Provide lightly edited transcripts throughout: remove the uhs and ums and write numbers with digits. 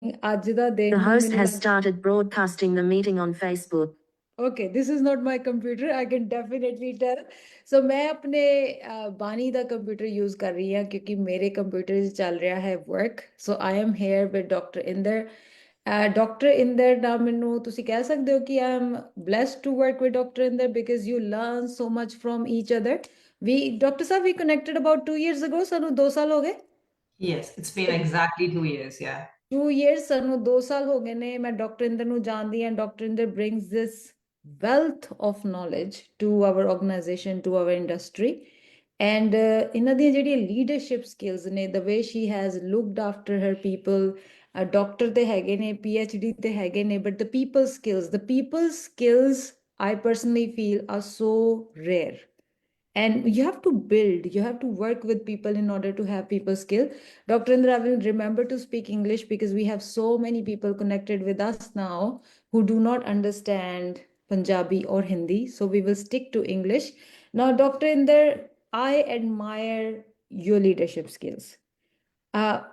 The host has started broadcasting the meeting on Facebook. Okay, this is not my computer. I can definitely tell. So मैं अपने बानी दा computer use कर रही हूँ क्योंकि मेरे computer से चल रहा है work. So I am here with Dr. Inder. Dr. Inder ना मैनू तुसी कह सकते हो कि I am blessed to work with Dr. Inder because you learn so much from each other. Dr. Saab, we connected about 2 years ago. सानू 2 साल हो गए. Yes, it's been exactly 2 years, yeah. 2 years, ਸਾਨੂੰ 2 ਸਾਲ ਹੋ ਗਏ ਨੇ ਮੈਂ ਡਾਕਟਰ ਇੰਦਰ ਨੂੰ ਜਾਣਦੀ ਹਾਂ doctor Inder brings this wealth of knowledge to our organization, to our industry. And ਇਹਨਾਂ ਦੀਆਂ ਜਿਹੜੀਆਂ leadership skills ਨੇ, the way she has looked after her people, doctor ਤੇ ਹੈਗੇ ਨੇ, PhD ਤੇ ਹੈਗੇ ਨੇ, but the people skills I personally feel are so rare. And you have to build, you have to work with people in order to have people skill. Dr. Indra, I will remember to speak English because we have so many people connected with us now who do not understand Punjabi or Hindi. So we will stick to English. Now, Dr. Indra, I admire your leadership skills.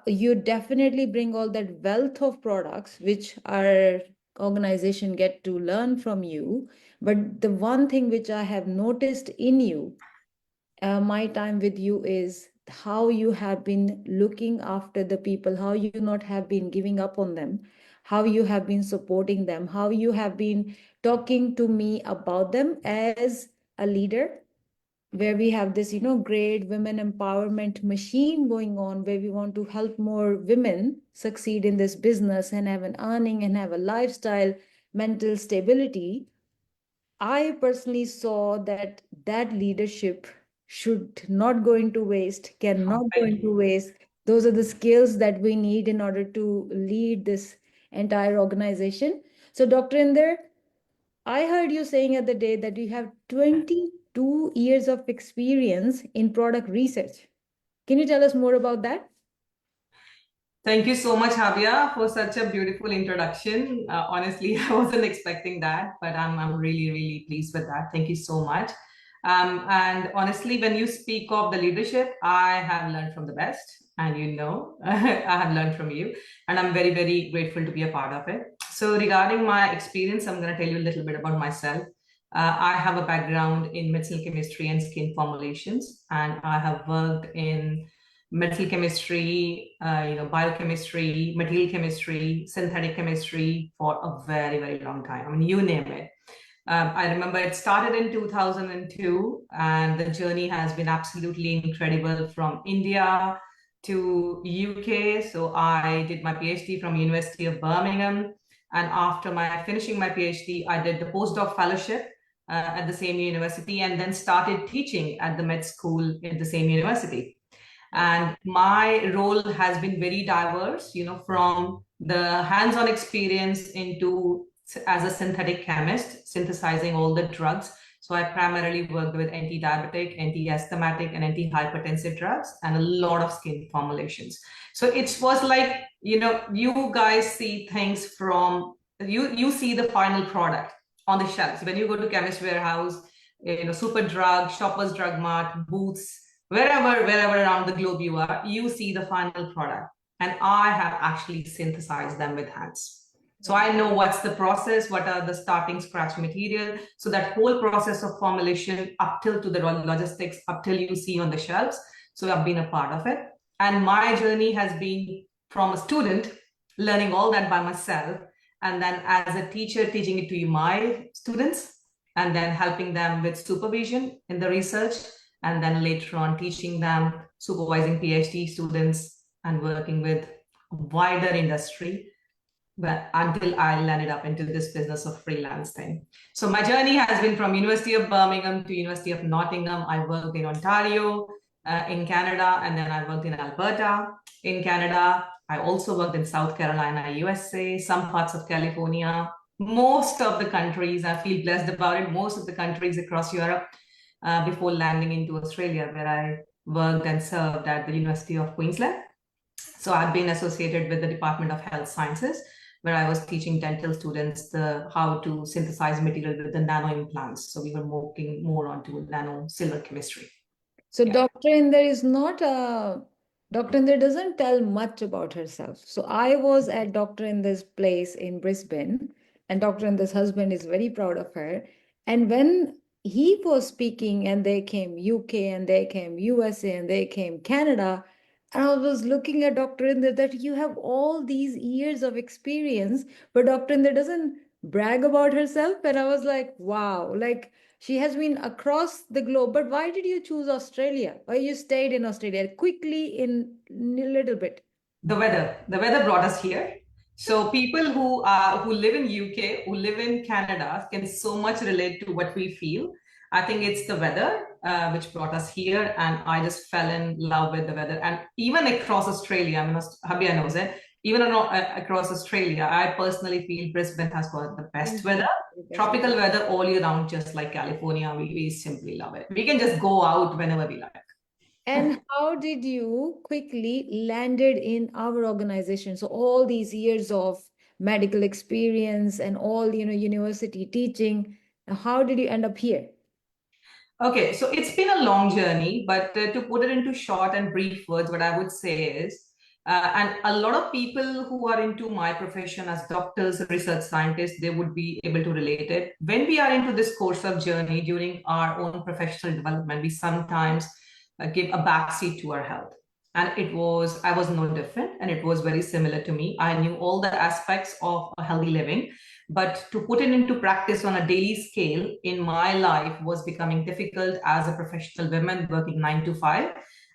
You definitely bring all that wealth of products which our organization get to learn from you. But the one thing which I have noticed in you, my time with you, is how you have been looking after the people, how you not have been giving up on them, how you have been supporting them, how you have been talking to me about them as a leader, where we have this, great women empowerment machine going on, where we want to help more women succeed in this business and have an earning and have a lifestyle, mental stability. I personally saw that leadership should not go into waste, cannot go into waste. Those are the skills that we need in order to lead this entire organization. So, Dr. Inder, I heard you saying at the day that you have 22 years of experience in product research. Can you tell us more about that? Thank you so much, Javia, for such a beautiful introduction. Honestly, I wasn't expecting that, but I'm really, really pleased with that. Thank you so much. And honestly, when you speak of the leadership, I have learned from the best, and I have learned from you, and I'm very, very grateful to be a part of it. So regarding my experience, I'm going to tell you a little bit about myself. I have a background in medicinal chemistry and skin formulations, and I have worked in medical chemistry, biochemistry, material chemistry, synthetic chemistry for a very, very long time. I mean, you name it. I remember it started in 2002, and the journey has been absolutely incredible from India to UK. So I did my PhD from University of Birmingham. And after finishing my PhD, I did the postdoc fellowship at the same university, and then started teaching at the med school at the same university. And my role has been very diverse, from the hands-on experience as a synthetic chemist, synthesizing all the drugs. So I primarily worked with anti-diabetic, anti-asthmatic, and anti-hypertensive drugs, and a lot of skin formulations. So it was like, you guys see things from, you see the final product on the shelves. When you go to Chemist Warehouse, Superdrug, Shoppers Drug Mart, Boots, wherever around the globe you are, you see the final product. And I have actually synthesized them with hands. So I know what's the process, what are the starting scratch material. So that whole process of formulation up till to the logistics, up till you see on the shelves. So I've been a part of it. And my journey has been from a student, learning all that by myself, and then as a teacher, teaching it to my students, and then helping them with supervision in the research, and then later on teaching them, supervising PhD students, and working with a wider industry, but until I landed up into this business of freelance thing. So my journey has been from University of Birmingham to University of Nottingham. I worked in Ontario, in Canada, and then I worked in Alberta, in Canada. I also worked in South Carolina, USA, some parts of California, most of the countries. I feel blessed about it, most of the countries across Europe, before landing into Australia, where I worked and served at the University of Queensland. So I've been associated with the Department of Health Sciences, where I was teaching dental students how to synthesize material with the nano implants. So we were working more onto nano silver chemistry. So, yeah. Dr. Inder is not a Dr. Inder doesn't tell much about herself. So I was at Dr. Inder's place in Brisbane, and Dr. Inder's husband is very proud of her. And when he was speaking, and they came UK, and they came USA, and they came Canada, and I was looking at Dr. Inder that you have all these years of experience, but Dr. Inder doesn't brag about herself. And I was like, wow, like she has been across the globe, but why did you choose Australia? Why you stayed in Australia quickly in a little bit? The weather brought us here. So people who live in UK, who live in Canada, can so much relate to what we feel. I think it's the weather which brought us here, and I just fell in love with the weather. And even across Australia, I mean, Habia knows it. Even across Australia, I personally feel Brisbane has got the best weather, tropical weather all year round, just like California. We simply love it. We can just go out whenever we like. And how did you quickly landed in our organization? So all these years of medical experience and all, university teaching, how did you end up here? Okay, so it's been a long journey, but to put it into short and brief words, what I would say is, and a lot of people who are into my profession as doctors, research scientists, they would be able to relate it. When we are into this course of journey during our own professional development, we sometimes give a backseat to our health. And I was no different, and it was very similar to me. I knew all the aspects of a healthy living, but to put it into practice on a daily scale in my life was becoming difficult as a professional woman working 9 to 5,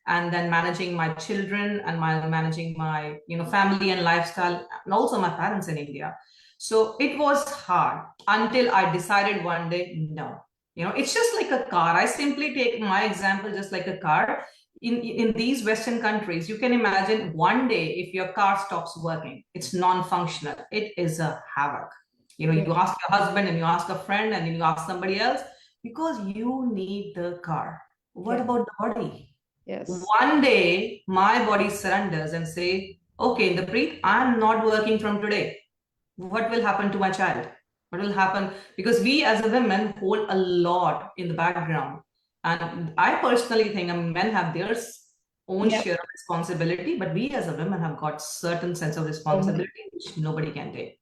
and then managing my children and managing my family and lifestyle, and also my parents in India. So it was hard until I decided one day, no, it's just like a car. I simply take my example just like a car. In these Western countries, you can imagine one day if your car stops working, it's non-functional. It is a havoc. You ask your husband and you ask a friend and then you ask somebody else because you need the car. What about the body? Yes. One day my body surrenders and say, okay, Inderpreet, I'm not working from today. What will happen to my child? What will happen? Because we as a women hold a lot in the background. And I personally think men have their own share of responsibility, but we as a women have got certain sense of responsibility which nobody can take.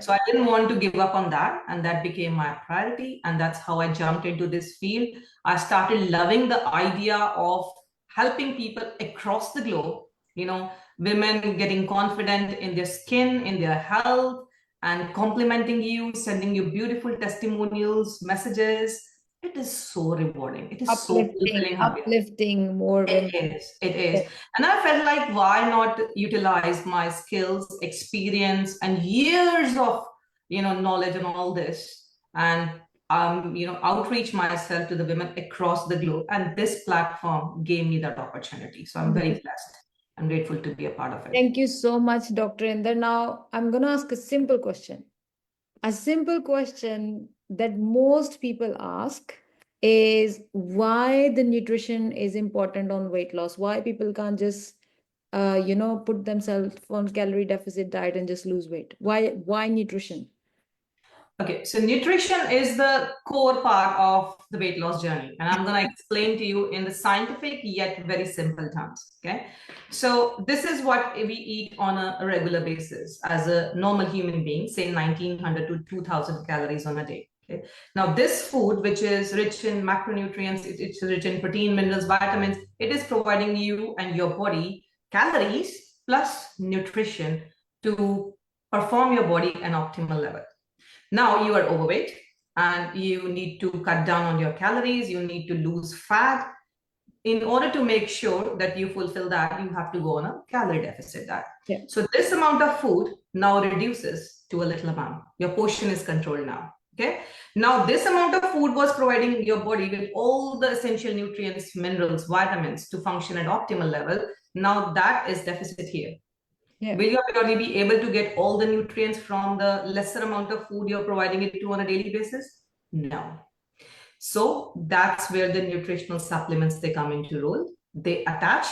So I didn't want to give up on that, and that became my priority, and that's how I jumped into this field. I started loving the idea of helping people across the globe, women getting confident in their skin, in their health, and complimenting you, sending you beautiful testimonials, messages. It is so rewarding. It is uplifting more women. It is. And I felt like, why not utilize my skills, experience, and years of, knowledge and all this, and outreach myself to the women across the globe. And this platform gave me that opportunity. So I'm very blessed. I'm grateful to be a part of it. Thank you so much, Dr. Inder. Now, I'm going to ask a simple question. A simple question that most people ask is why the nutrition is important on weight loss. Why people can't just, put themselves on calorie deficit diet and just lose weight. Why nutrition? Okay, so nutrition is the core part of the weight loss journey. And I'm going to explain to you in the scientific yet very simple terms. Okay, so this is what we eat on a regular basis as a normal human being, say 1900 to 2000 calories on a day. Okay, now this food, which is rich in macronutrients, it's rich in protein, minerals, vitamins, it is providing you and your body calories plus nutrition to perform your body at an optimal level. Now you are overweight and you need to cut down on your calories, you need to lose fat. In order to make sure that you fulfill that, you have to go on a calorie deficit diet. So this amount of food now reduces to a little amount. Your portion is controlled now. Okay. Now this amount of food was providing your body with all the essential nutrients, minerals, vitamins to function at optimal level. Now that is deficit here. Will your body be able to get all the nutrients from the lesser amount of food you're providing it to on a daily basis? No. So that's where the nutritional supplements, they come into role. They attach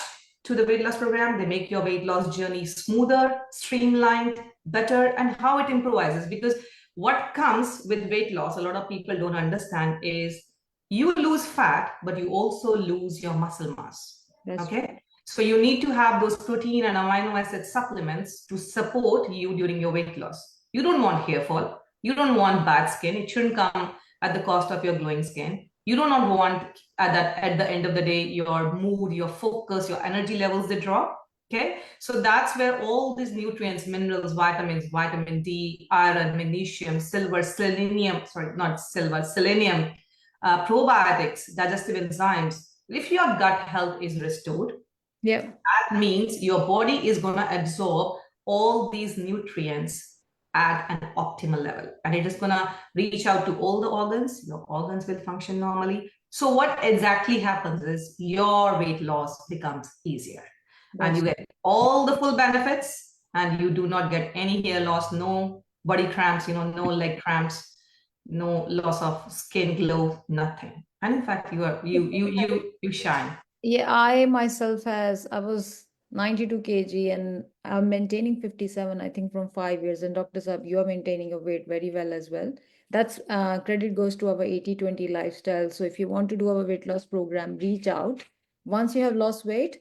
to the weight loss program. They make your weight loss journey smoother, streamlined, better, and how it improvises. Because what comes with weight loss, a lot of people don't understand, is you lose fat, but you also lose your muscle mass. Okay. So you need to have those protein and amino acid supplements to support you during your weight loss. You don't want hair fall. You don't want bad skin. It shouldn't come at the cost of your glowing skin. You do not want at the end of the day, your mood, your focus, your energy levels, they drop. Okay, so that's where all these nutrients, minerals, vitamins, vitamin D, iron, magnesium, silver, selenium, sorry, not silver, selenium, probiotics, digestive enzymes. If your gut health is restored, Yeah. that means your body is going to absorb all these nutrients at an optimal level, and it is going to reach out to all the organs. Your organs will function normally. So what exactly happens is your weight loss becomes easier, and you get all the full benefits, and you do not get any hair loss, no body cramps, no leg cramps, no loss of skin glow, nothing. And in fact, you shine. Yeah, I myself I was 92 kg and I'm maintaining 57, I think, from 5 years. And Dr. Saab, you are maintaining your weight very well as well. That's credit goes to our 80-20 lifestyle. So if you want to do our weight loss program, reach out. Once you have lost weight,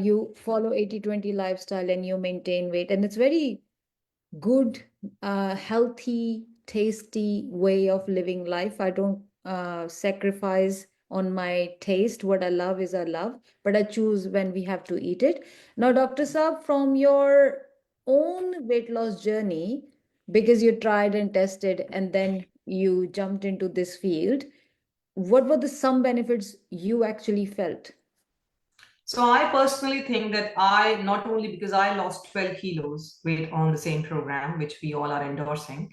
you follow 80-20 lifestyle and you maintain weight. And it's very good, healthy, tasty way of living life. I don't sacrifice on my taste. What I love is I love, but I choose when we have to eat it. Now, Dr. Saab, from your own weight loss journey, because you tried and tested and then you jumped into this field, what were the some benefits you actually felt? So I personally think that I, not only because I lost 12 kilos weight on the same program, which we all are endorsing,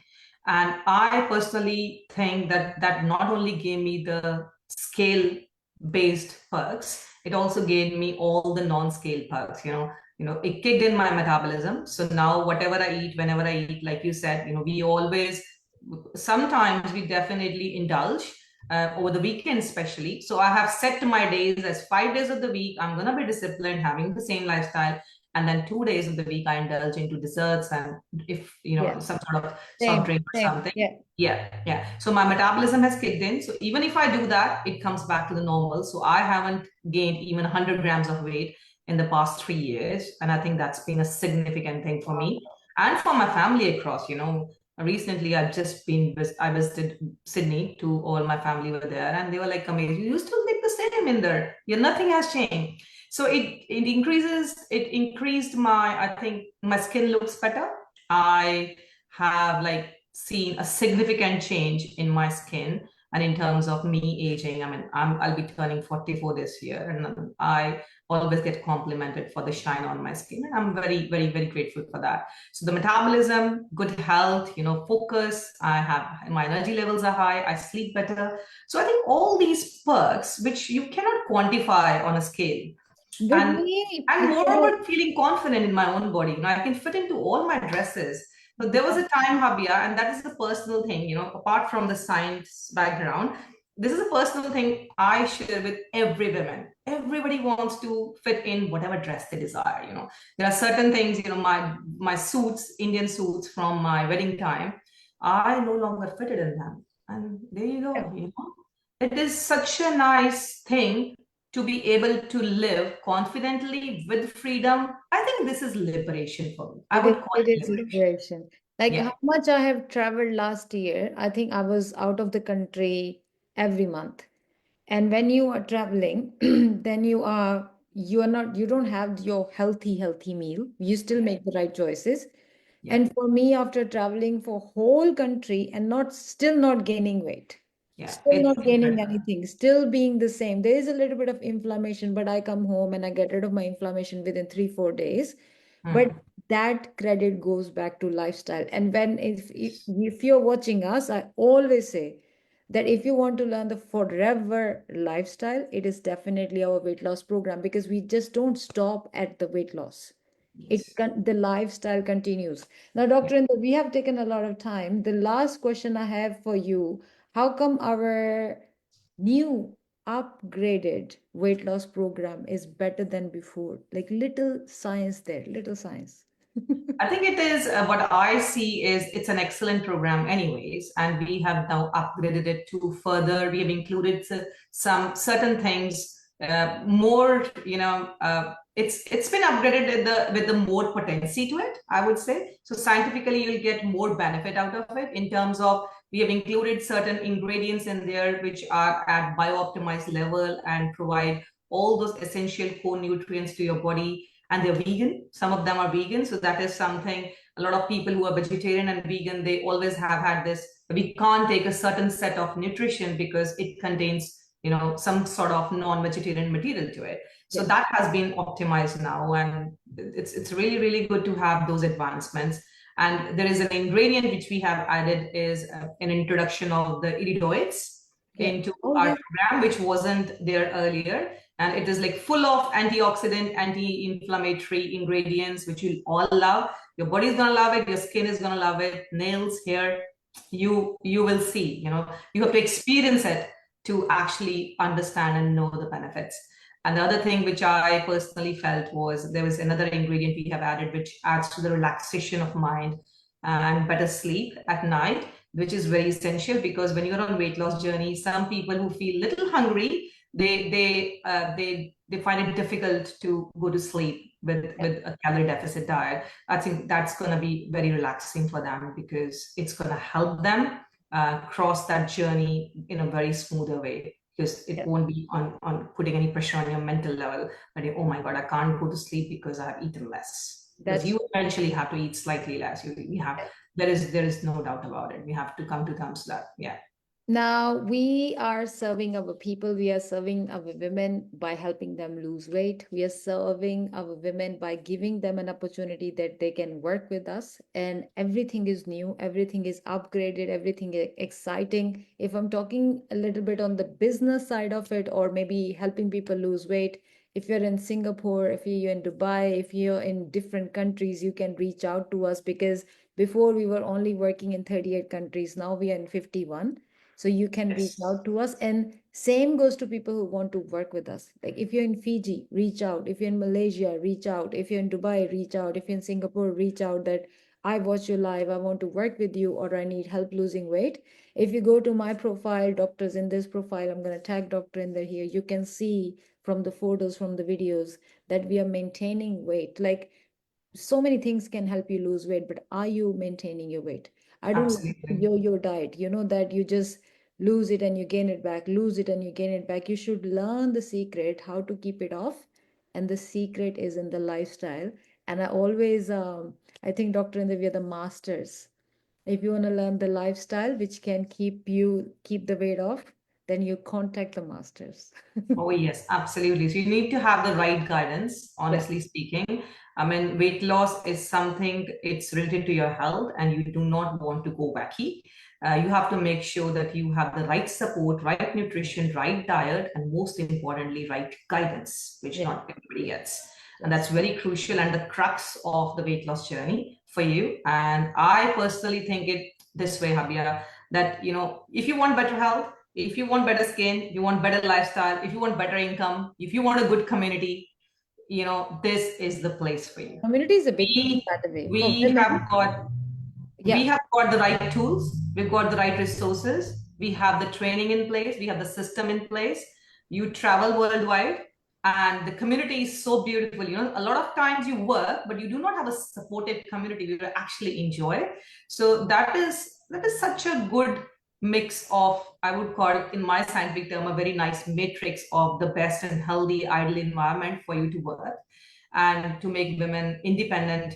and I personally think that that not only gave me the scale-based perks, it also gave me all the non-scale perks. It kicked in my metabolism. So now whatever I eat, whenever I eat, like you said, sometimes we definitely indulge over the weekend especially. So I have set my days as 5 days of the week. I'm going to be disciplined, having the same lifestyle. And then 2 days of the week, I indulge into desserts and if, some sort of soft drink or something. Yeah. So my metabolism has kicked in. So even if I do that, it comes back to the normal. So I haven't gained even 100 grams of weight in the past 3 years. And I think that's been a significant thing for me and for my family across. Recently, I visited Sydney. All my family were there, and they were like, amazing. You still look the same in there. Nothing has changed. So it increased I think my skin looks better. I have seen a significant change in my skin. And in terms of me aging, I'll be turning 44 this year, and I always get complimented for the shine on my skin. And I'm very, very, very grateful for that. So the metabolism, good health, focus, my energy levels are high, I sleep better. So I think all these perks, which you cannot quantify on a scale. And moreover, feeling confident in my own body. I can fit into all my dresses. But there was a time, Habia, and that is a personal thing, apart from the science background, this is a personal thing I share with every woman. Everybody wants to fit in whatever dress they desire. There are certain things, my suits, Indian suits from my wedding time, I no longer fitted in them. And there you go, It is such a nice thing to be able to live confidently with freedom. I think this is liberation for me. I would call it liberation. How much I have traveled last year, I think I was out of the country every month. And when you are traveling, then you don't have your healthy meal. You still make the right choices. Yeah. And for me, after traveling for whole country and still not gaining weight. Yeah, still not gaining anything, still being the same. There is a little bit of inflammation, but I come home and I get rid of my inflammation within 3-4 days. But that credit goes back to lifestyle. And if you're watching us, I always say that if you want to learn the forever lifestyle, it is definitely our weight loss program, because we just don't stop at the weight loss. The lifestyle continues. Now, Dr. Inder, we have taken a lot of time. The last question I have for you: how come our new upgraded weight loss program is better than before? Little science there, little science. I think it is, what I see is it's an excellent program anyways, and we have now upgraded it to further. We have included some certain things more, it's been upgraded with the more potency to it, I would say. So scientifically, you'll get more benefit out of it in terms of we have included certain ingredients in there which are at biooptimized level and provide all those essential core nutrients to your body. And they're vegan. Some of them are vegan. So that is something a lot of people who are vegetarian and vegan, they always have had this, we can't take a certain set of nutrition because it contains some sort of non-vegetarian material to it. So Yes. that has been optimized now, and it's really, really good to have those advancements. And there is an ingredient which we have added is an introduction of the iridoids into our program, which wasn't there earlier. And it is like full of antioxidant, anti-inflammatory ingredients, which you'll all love. Your body's gonna love it, your skin is gonna love it, nails, hair, you will see, you have to experience it to actually understand and know the benefits. And the other thing which I personally felt was there was another ingredient we have added which adds to the relaxation of mind and better sleep at night, which is very essential because when you're on weight loss journey, some people who feel little hungry, they find it difficult to go to sleep with a calorie deficit diet. I think that's going to be very relaxing for them because it's going to help them cross that journey in a very smoother way, because it won't be on putting any pressure on your mental level. But oh my God, I can't go to sleep because I have eaten less. Because you eventually have to eat slightly less. There is no doubt about it. We have to come to terms with that. Yeah. Now we are serving our people, we are serving our women by helping them lose weight. We are serving our women by giving them an opportunity that they can work with us, and everything is new, everything is upgraded, everything is exciting. If I'm talking a little bit on the business side of it, or maybe helping people lose weight, if you're in Singapore, if you're in Dubai, if you're in different countries, you can reach out to us, because before we were only working in 38 countries, now we are in 51. So you can reach out to us, and same goes to people who want to work with us. Like if you're in Fiji, reach out. If you're in Malaysia, reach out. If you're in Dubai, reach out. If you're in Singapore, reach out that I watch you live, I want to work with you, or I need help losing weight. If you go to my profile, doctors in this profile, I'm going to tag doctor in there here. You can see from the photos, from the videos that we are maintaining weight. Like so many things can help you lose weight, but are you maintaining your weight? I don't like yo-yo diet, that you just lose it and you gain it back, lose it and you gain it back. You should learn the secret, how to keep it off. And the secret is in the lifestyle. And I always, I think, Dr. Inder, we are the masters. If you want to learn the lifestyle, which can keep the weight off, then you contact the masters. Oh, yes, absolutely. So you need to have the right guidance, honestly speaking. I mean, weight loss is something, it's related to your health, and you do not want to go wacky. You have to make sure that you have the right support, right nutrition, right diet, and most importantly, right guidance, which not everybody gets. And that's very crucial and the crux of the weight loss journey for you. And I personally think it this way, Habia, that, if you want better health, if you want better skin, you want better lifestyle, if you want better income, if you want a good community, this is the place for you. Community is a big thing, by the way. We have got the right tools, we've got the right resources, we have the training in place, we have the system in place. You travel worldwide, and the community is so beautiful. A lot of times you work, but you do not have a supportive community you actually enjoy. So that is such a good mix of, I would call it in my scientific term, a very nice matrix of the best and healthy, ideal environment for you to work and to make women independent,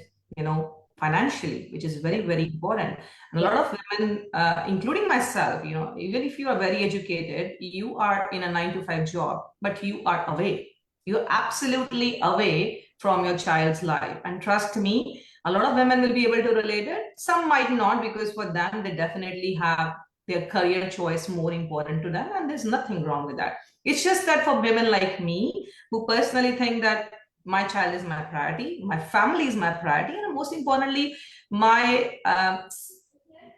financially, which is very, very important. And a lot of women, including myself, even if you are very educated, you are in a 9-to-5 job, but you are away. You're absolutely away from your child's life. And trust me, a lot of women will be able to relate it. Some might not, because for them, they definitely have their career choice more important to them. And there's nothing wrong with that. It's just that for women like me, who personally think that my child is my priority, my family is my priority, and most importantly, my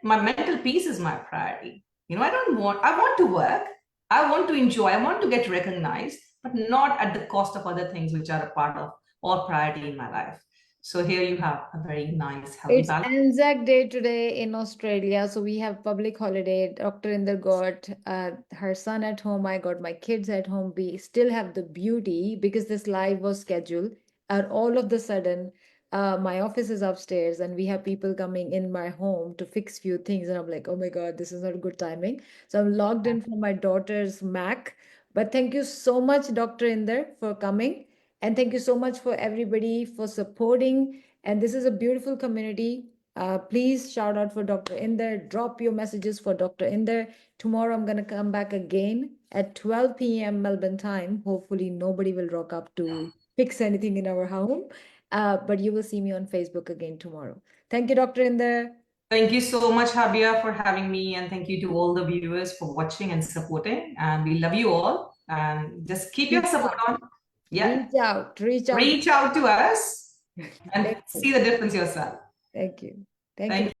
mental peace is my priority. I want to work, I want to enjoy, I want to get recognized, but not at the cost of other things which are a part of or priority in my life. So here you have a very nice, healthy It's balance. Anzac Day today in Australia, so we have public holiday. Dr. Inder got her son at home. I got my kids at home. We still have the beauty because this live was scheduled, and all of the sudden, my office is upstairs, and we have people coming in my home to fix few things, and I'm like, oh my God, this is not good timing. So I'm logged in from my daughter's Mac. But thank you so much, Dr. Inder, for coming, and thank you so much for everybody for supporting. And this is a beautiful community. Please shout out for Dr. Inder. Drop your messages for Dr. Inder. Tomorrow I'm going to come back again at 12 p.m. Melbourne time. Hopefully nobody will rock up to fix anything in our home. But you will see me on Facebook again tomorrow. Thank you, Dr. Inder. Thank you so much, Habia, for having me. And thank you to all the viewers for watching and supporting. And we love you all. And just keep your Reach support out. on. Yeah. Reach out. Reach out to us and Thank you. see the difference yourself. Thank you. Thank Thank you. you.